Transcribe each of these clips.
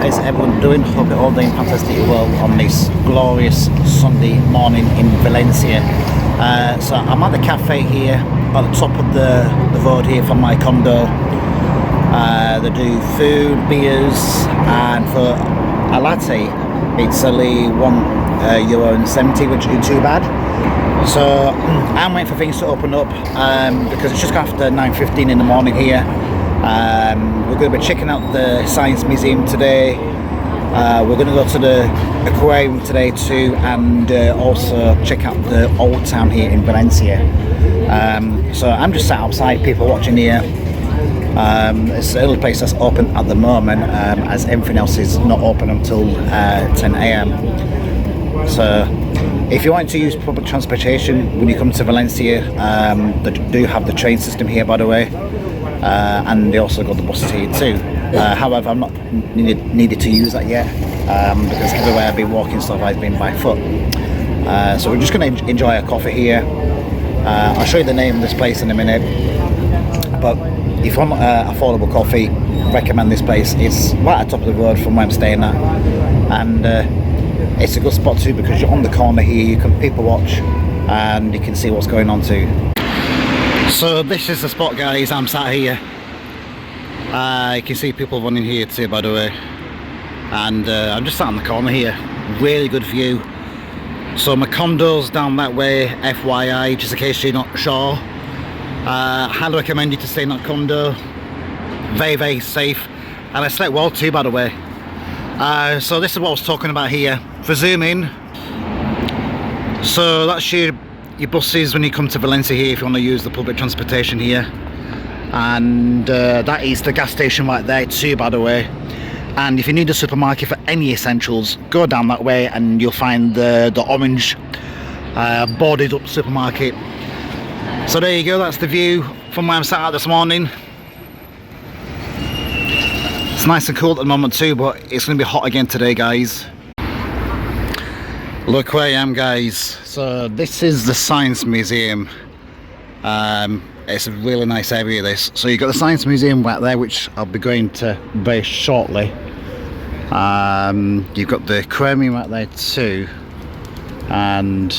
What is everyone doing? Hope you're all doing fantastic well on this glorious Sunday morning in Valencia. So I'm at the cafe here at the top of the road here from my condo. They do food, beers, and for a latte it's only €1.70, which isn't too bad. So I'm waiting for things to open up because it's just after 9:15 in the morning here. We're going to be checking out the Science Museum today. We're going to go to the aquarium today too, and also check out the old town here in Valencia. So I'm just sat outside, people watching here. It's the only place that's open at the moment, as everything else is not open until 10 AM. So if you want to use public transportation when you come to Valencia, they do have the train system here, by the way. And they also got the buses here too. However, I'm not needed to use that yet because everywhere I've been walking stuff I've been by foot. So we're just going to enjoy a coffee here. I'll show you the name of this place in a minute. But if you want affordable coffee, recommend this place. It's right at the top of the road from where I'm staying at, and it's a good spot too because you're on the corner here. You can people watch and you can see what's going on too. So this is the spot, guys. I'm sat here. You can see people running here too, by the way. And I'm just sat on the corner here. Really good view. So my condo's down that way, FYI, just in case you're not sure. Highly recommend you to stay in that condo. Very, very safe. And I slept well too, by the way. So this is what I was talking about here. For zoom in. So that's your buses when you come to Valencia here if you want to use the public transportation here, and that is the gas station right there too, by the way. And if you need a supermarket for any essentials, go down that way and you'll find the orange boarded up supermarket. So there you go, that's the view from where I'm sat at this morning. It's nice and cool at the moment too, but it's going to be hot again today, guys. Look where I am, guys. So this is the Science Museum. It's a really nice area, this. So you've got the Science Museum right there, which I'll be going to very shortly. You've got the aquarium right there too, and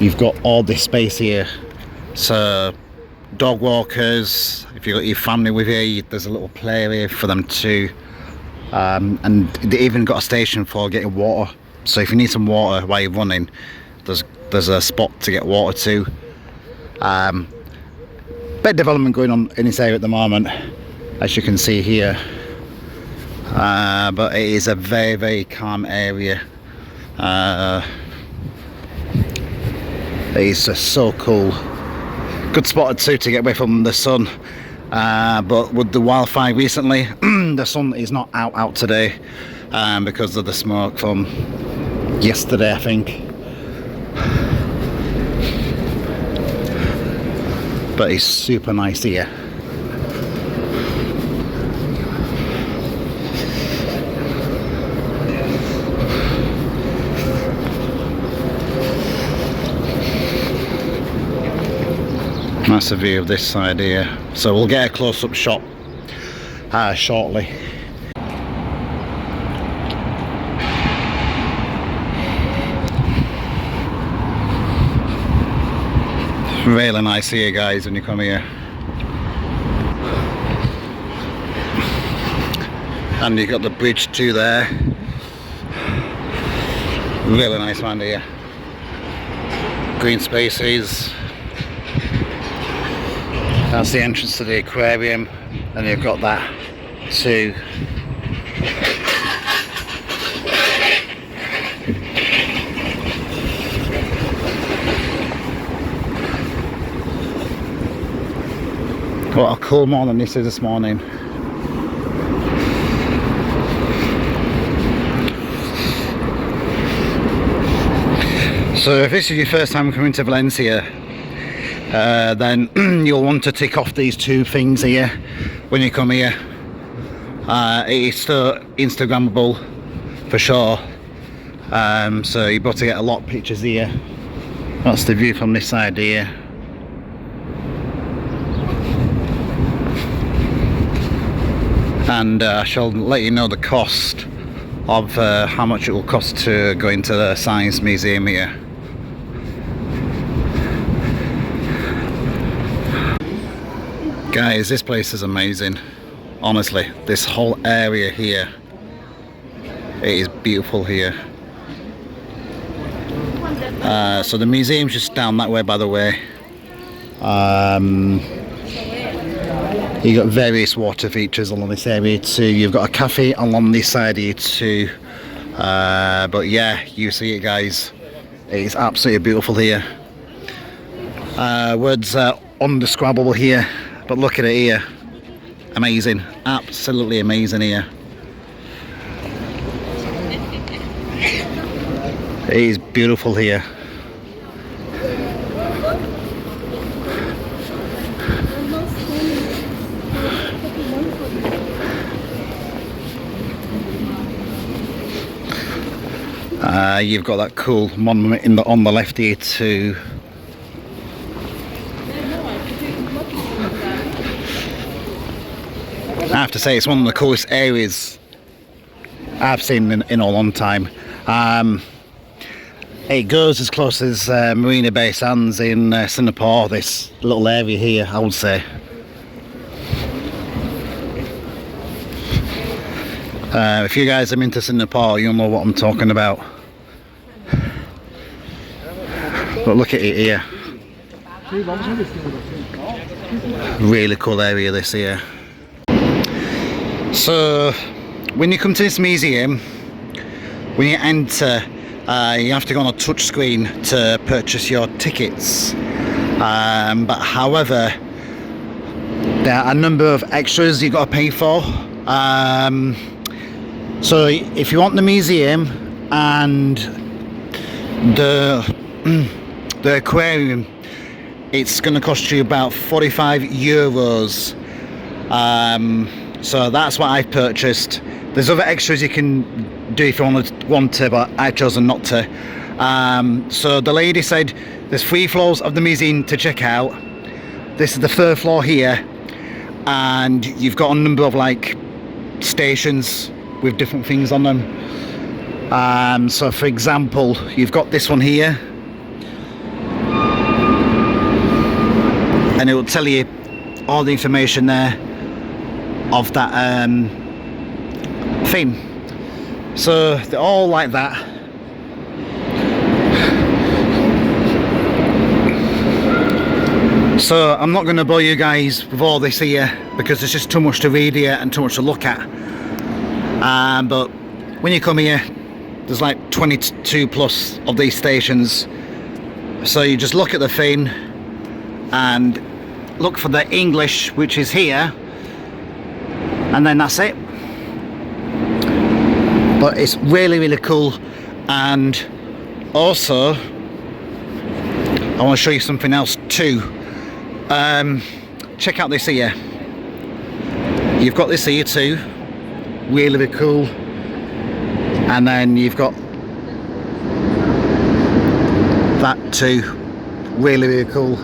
you've got all this space here. So dog walkers, if you've got your family with you, there's a little play area for them too. And they even got a station for getting water. So if you need some water while you're running, there's a spot to get water to. Bit of development going on in this area at the moment, as you can see here. But it is a very, very calm area. It is just so cool. Good spot too to get away from the sun. But with the wildfire recently, the sun is not out today because of the smoke from yesterday, I think. But it's super nice here. Nice view of this side here. So we'll get a close-up shot shortly. Really nice here, guys, when you come here. And you've got the bridge too there. Really nice man here. Green spaces. That's the entrance to the aquarium, and you've got that too. What a cool morning this is this morning. So if this is your first time coming to Valencia, then you'll want to tick off these two things here when you come here. It is still Instagrammable for sure, so you're about to get a lot of pictures here. That's the view from this side here. and I shall let you know the cost of how much it will cost to go into the science museum here. Guys, this place is amazing. Honestly, this whole area here, it is beautiful here. So the museum's just down that way, by the way. You've got various water features along this area too. You've got a cafe along this side here too. But yeah, you see it, guys. It is absolutely beautiful here. Words are undescribable here, but look at it here. Amazing, absolutely amazing here. It is beautiful here. You've got that cool monument on the left here too. I have to say, it's one of the coolest areas I've seen in a long time. It goes as close as Marina Bay Sands in Singapore, this little area here, I would say. If you guys are into Singapore, you'll know what I'm talking about. But look at it here. Really cool area this here. So when you come to this museum, when you enter, you have to go on a touch screen to purchase your tickets. But however, there are a number of extras you've got to pay for. So if you want the museum and the aquarium, it's going to cost you about €45. So that's what I've purchased. There's other extras you can do if you want to, but I've chosen not to. So the lady said there's 3 floors of the museum to check out. This is the 3rd floor here, and you've got a number of like stations with different things on them. So for example, you've got this one here, and it will tell you all the information there of that thing. So they're all like that. So I'm not going to bore you guys with all this here because there's just too much to read here and too much to look at. But when you come here, there's like 22 plus of these stations. So you just look at the thing and look for the English, which is here, and then that's it. But it's really, really cool. And also I want to show you something else too. Check out this here. You've got this here too, really, really cool. And then you've got that too, really, really cool.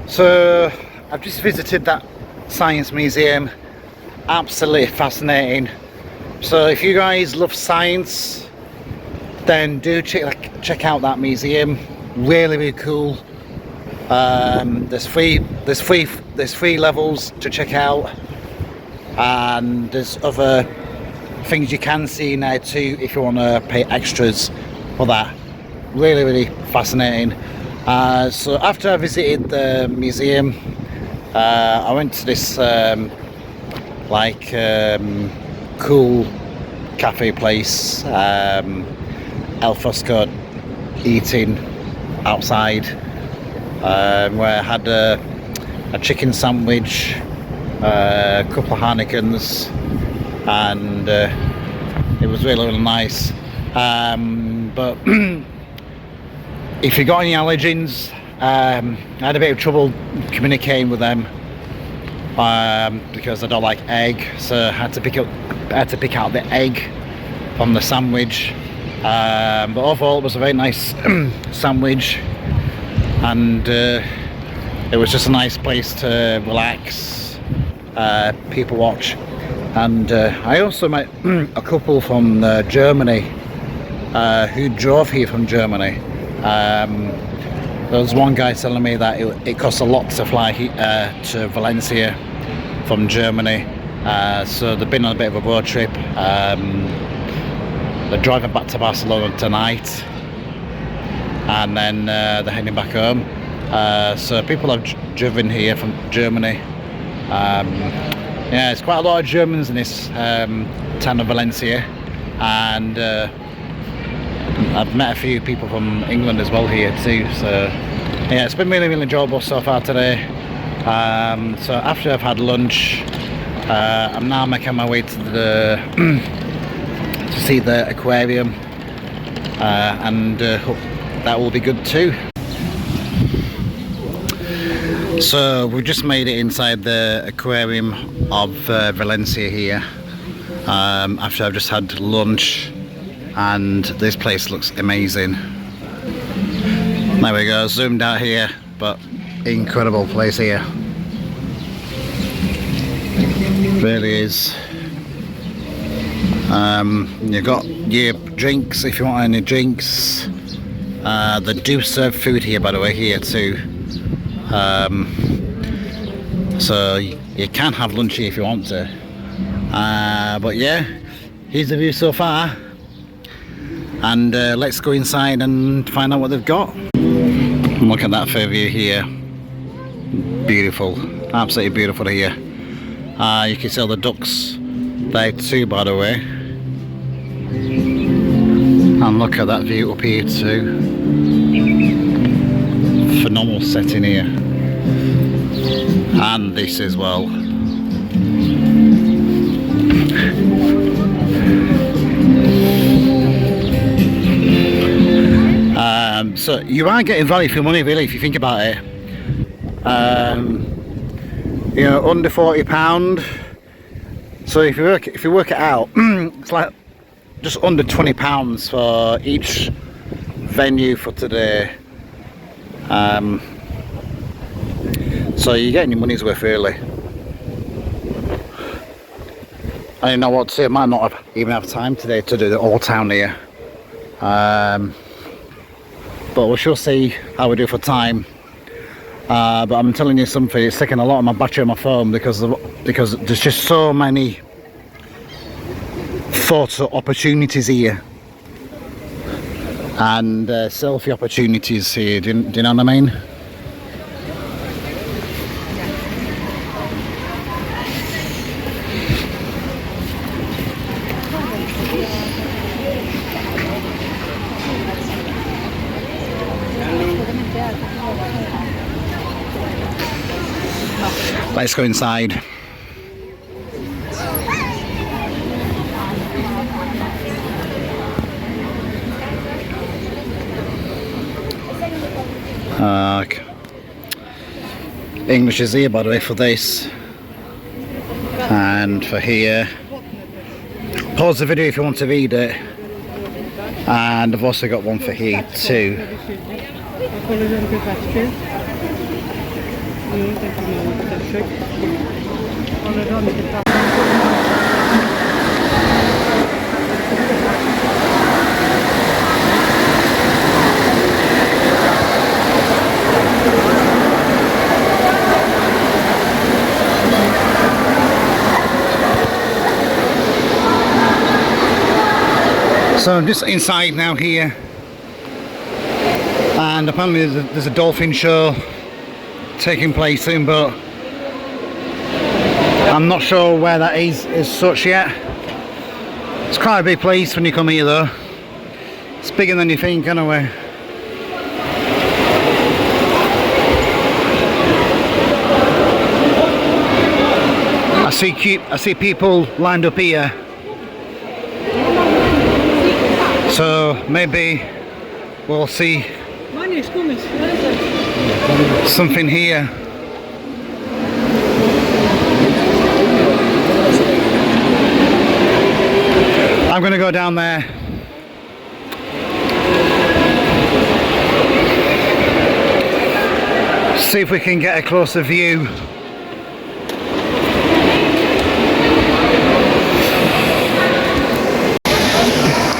So I've just visited that science museum, absolutely fascinating. So if you guys love science, then do check out that museum. Really cool. There's three levels to check out, and there's other things you can see in there too if you want to pay extras for that. Really fascinating. So after I visited the museum, I went to this cool cafe place, al fresco eating outside, where I had a chicken sandwich, a couple of Heinekens, and it was really nice. But if you got any allergens, I had a bit of trouble communicating with them because I don't like egg, so I had to pick out the egg from the sandwich. But overall, it was a very nice sandwich, and it was just a nice place to relax, people watch. And I also met a couple from Germany who drove here from Germany. There was one guy telling me that it costs a lot to fly to Valencia from Germany, so they've been on a bit of a road trip. They're driving back to Barcelona tonight, and then they're heading back home. So people have driven here from Germany. Yeah, it's quite a lot of Germans in this town of Valencia, and I've met a few people from England as well here too. So yeah, it's been really enjoyable so far today. So after I've had lunch, I'm now making my way to the to see the aquarium, and hope that will be good too. So we've just made it inside the aquarium of Valencia here, after I've just had lunch, and this place looks amazing. There we go, zoomed out here, but incredible place here. Really is. You've got your drinks if you want any drinks. They do serve food here, by the way, here too. So you can have lunch here if you want to. But yeah, here's the view so far, and let's go inside and find out what they've got. Look at that fair view here. Beautiful, absolutely beautiful here. You can see all the ducks there too, by the way. And look at that view up here too. Phenomenal setting here. And this as well. So you are getting value for your money, really, if you think about it. You know, under £40. So if you work it out, it's like just under £20 for each venue for today. So you're getting your money's worth, really. I don't know what to say. I might not even have time today to do the whole town here. But we shall see how we do for time. But I'm telling you something, it's taking a lot of my battery on my phone because there's just so many photo opportunities here, and selfie opportunities here. Do you know what I mean? Let's go inside. English is here, by the way, for this, and for here. Pause the video if you want to read it, and I've also got one for here too. So I'm just inside now here, and apparently there's a dolphin show taking place soon, but I'm not sure where that is as such yet. It's quite a big place when you come here though. It's bigger than you think anyway. I see people lined up here. So maybe we'll see something here. I'm going to go down there. See if we can get a closer view.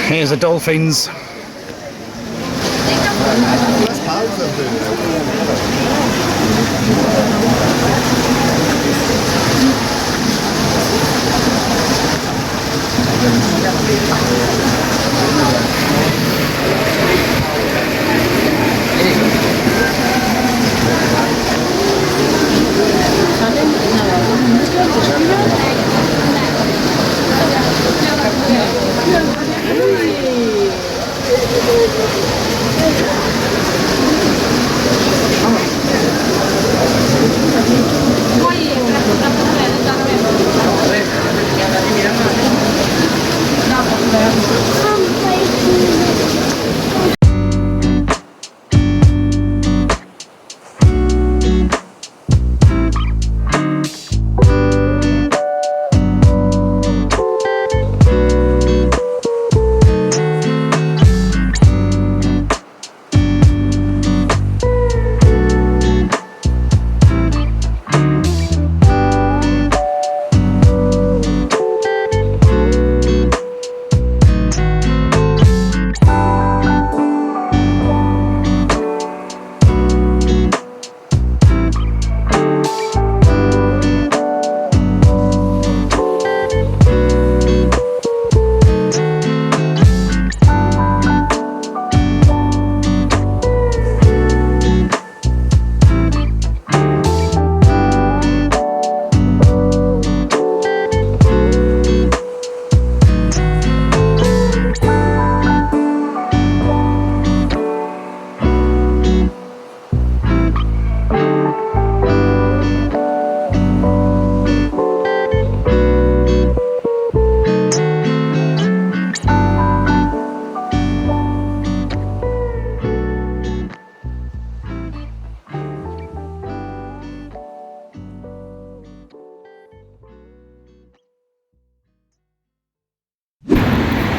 Here's the dolphins.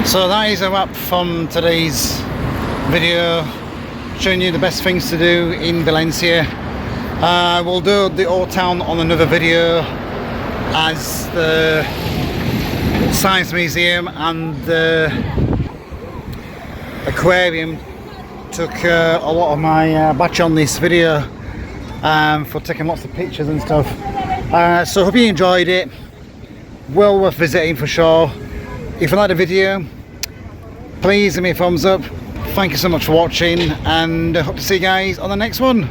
So that is a wrap from today's video, showing you the best things to do in Valencia. We'll do the old town on another video, as the science museum and the aquarium took a lot of my batch on this video for taking lots of pictures and stuff. So hope you enjoyed it. Well worth visiting for sure. If you liked the video, please give me a thumbs up. Thank you so much for watching, and I hope to see you guys on the next one.